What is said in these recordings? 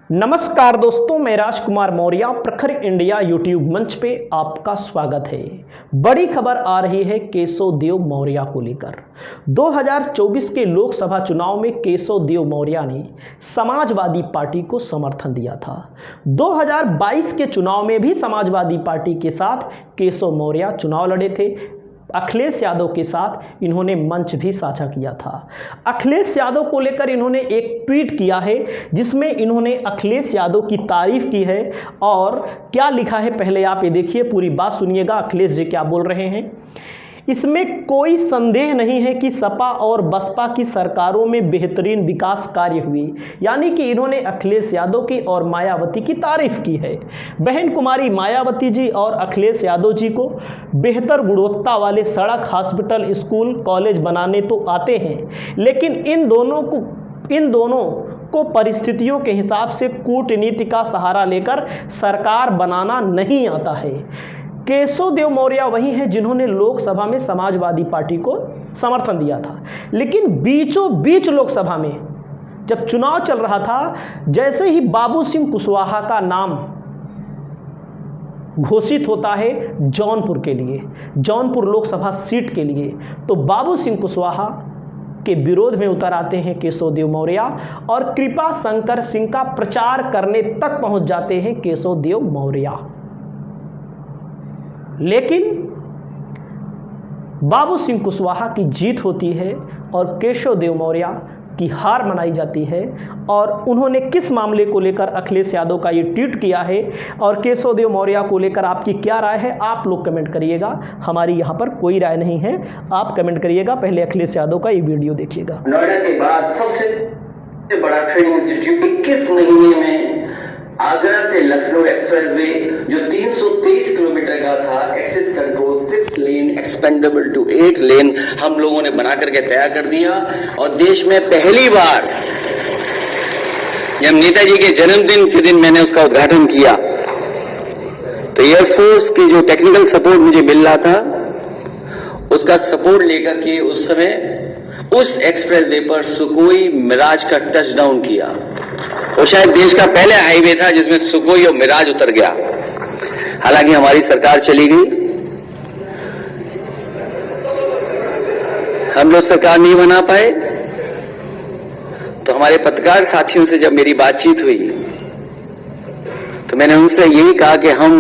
नमस्कार दोस्तों, मैं राजकुमार मौर्य प्रखर इंडिया यूट्यूब मंच पे आपका स्वागत है। बड़ी खबर आ रही है केशव देव मौर्य को लेकर। 2024 के लोकसभा चुनाव में केशव देव मौर्य ने समाजवादी पार्टी को समर्थन दिया था। 2022 के चुनाव में भी समाजवादी पार्टी के साथ केशव मौर्य चुनाव लड़े थे। अखिलेश यादव के साथ इन्होंने मंच भी साझा किया था। अखिलेश यादव को लेकर इन्होंने एक ट्वीट किया है जिसमें इन्होंने अखिलेश यादव की तारीफ की है। और क्या लिखा है पहले आप ये देखिए, पूरी बात सुनिएगा अखिलेश जी क्या बोल रहे हैं। इसमें कोई संदेह नहीं है कि सपा और बसपा की सरकारों में बेहतरीन विकास कार्य हुए। यानी कि इन्होंने अखिलेश यादव की और मायावती की तारीफ की है। बहन कुमारी मायावती जी और अखिलेश यादव जी को बेहतर गुणवत्ता वाले सड़क, हॉस्पिटल, स्कूल, कॉलेज बनाने तो आते हैं, लेकिन इन दोनों को परिस्थितियों के हिसाब से कूटनीति का सहारा लेकर सरकार बनाना नहीं आता है। केशव देव मौर्य वही हैं जिन्होंने लोकसभा में समाजवादी पार्टी को समर्थन दिया था, लेकिन बीचों बीच लोकसभा में जब चुनाव चल रहा था, जैसे ही बाबू सिंह कुशवाहा का नाम घोषित होता है जौनपुर के लिए, जौनपुर लोकसभा सीट के लिए, तो बाबू सिंह कुशवाहा के विरोध में उतर आते हैं केशव देव मौर्य और कृपा शंकर सिंह का प्रचार करने तक पहुंच जाते हैं केशव देव मौर्य। लेकिन बाबू सिंह कुशवाहा की जीत होती है और केशव देव मौर्य की हार मनाई जाती है। और उन्होंने किस मामले को लेकर अखिलेश यादव का ये ट्वीट किया है और केशव देव मौर्य को लेकर आपकी क्या राय है, आप लोग कमेंट करिएगा। हमारी यहाँ पर कोई राय नहीं है, आप कमेंट करिएगा। पहले अखिलेश यादव का ये वीडियो देखिएगा। नोएडा के बाद सबसे बड़ा ट्रेनिंग इंस्टीट्यूट 21 महीने में आगरा से लखनऊ एक्सप्रेसवे जो 323 किलोमीटर का था, access control 6 lane expandable to 8 lane हम लोगों ने बना करके तैयार कर दिया। और देश में पहली बार जब नेताजी के जन्मदिन के दिन मैंने उसका उद्घाटन किया तो एयरफोर्स की जो टेक्निकल सपोर्ट मुझे मिल रहा था, उसका सपोर्ट लेकर के उस समय उस एक्सप्रेसवे पर सुकोई मिराज का टचडाउन किया। वो शायद देश का पहला हाईवे था जिसमें सुकोई और मिराज उतर गया। हालांकि हमारी सरकार चली गई, हम लोग सरकार नहीं बना पाए। तो हमारे पत्रकार साथियों से जब मेरी बातचीत हुई तो मैंने उनसे यही कहा कि हम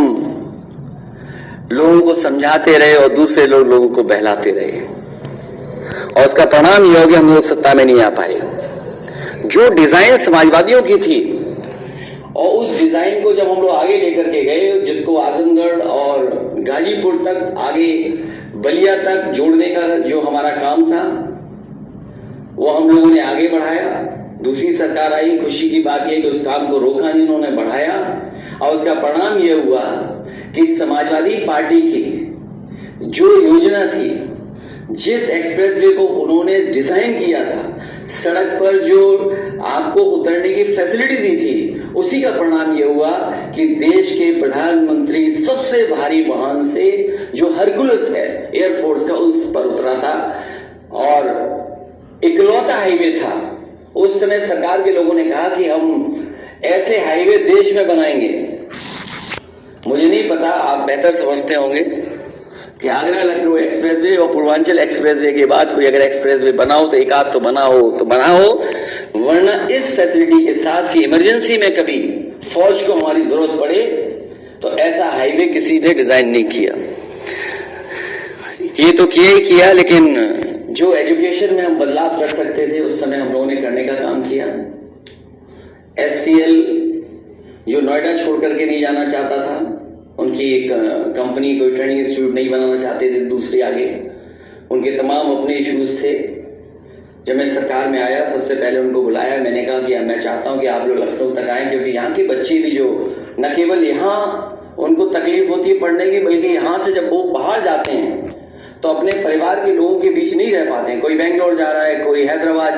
लोगों को समझाते रहे और दूसरे लोगों को बहलाते रहे, और उसका परिणाम यह हो गया हम लोग सत्ता में नहीं आ पाए। जो डिजाइन समाजवादियों की थी और उस डिजाइन को जब हम लोग आगे लेकर के गए, जिसको आजमगढ़ और गाजीपुर तक, आगे बलिया तक जोड़ने का जो हमारा काम था, वो हम लोगों ने आगे बढ़ाया। दूसरी सरकार आई, खुशी की बात यह कि उस काम को रोका नहीं, उन्होंने बढ़ाया। और उसका परिणाम यह हुआ कि समाजवादी पार्टी की जो योजना थी, जिस एक्सप्रेसवे को उन्होंने डिजाइन किया था, सड़क पर जो आपको उतरने की फैसिलिटी दी थी, उसी का परिणाम यह हुआ कि देश के प्रधानमंत्री सबसे भारी वाहन से जो हरकुलस है एयरफोर्स का, उस पर उतरा था और इकलौता हाईवे था। उस समय सरकार के लोगों ने कहा कि हम ऐसे हाईवे देश में बनाएंगे। मुझे नहीं पता, आप बेहतर समझते होंगे कि आगरा लखनऊ एक्सप्रेसवे और पूर्वांचल एक्सप्रेसवे के बाद कोई अगर एक्सप्रेसवे बनाओ तो एक आध तो बना हो, वरना इस फैसिलिटी के साथ कि इमरजेंसी में कभी फौज को हमारी जरूरत पड़े तो ऐसा हाईवे किसी ने डिजाइन नहीं किया। ये तो किया ही किया, लेकिन जो एजुकेशन में हम बदलाव कर सकते थे उस समय हम लोगों ने करने का काम किया। SCL जो नोएडा छोड़ करके नहीं जाना चाहता था, उनकी एक कंपनी कोई ट्रेनिंग इंस्टीट्यूट नहीं बनाना चाहते थे दूसरी आगे, उनके तमाम अपने इश्यूज थे। जब मैं सरकार में आया सबसे पहले उनको बुलाया, मैंने कहा कि मैं चाहता हूं कि आप लोग लखनऊ तक आएं, क्योंकि यहाँ के बच्चे भी जो न केवल यहाँ उनको तकलीफ होती है पढ़ने की, बल्कि यहाँ से जब वो बाहर जाते हैं तो अपने परिवार के लोगों के बीच नहीं रह पाते हैं। कोई बेंगलोर जा रहा है, कोई हैदराबाद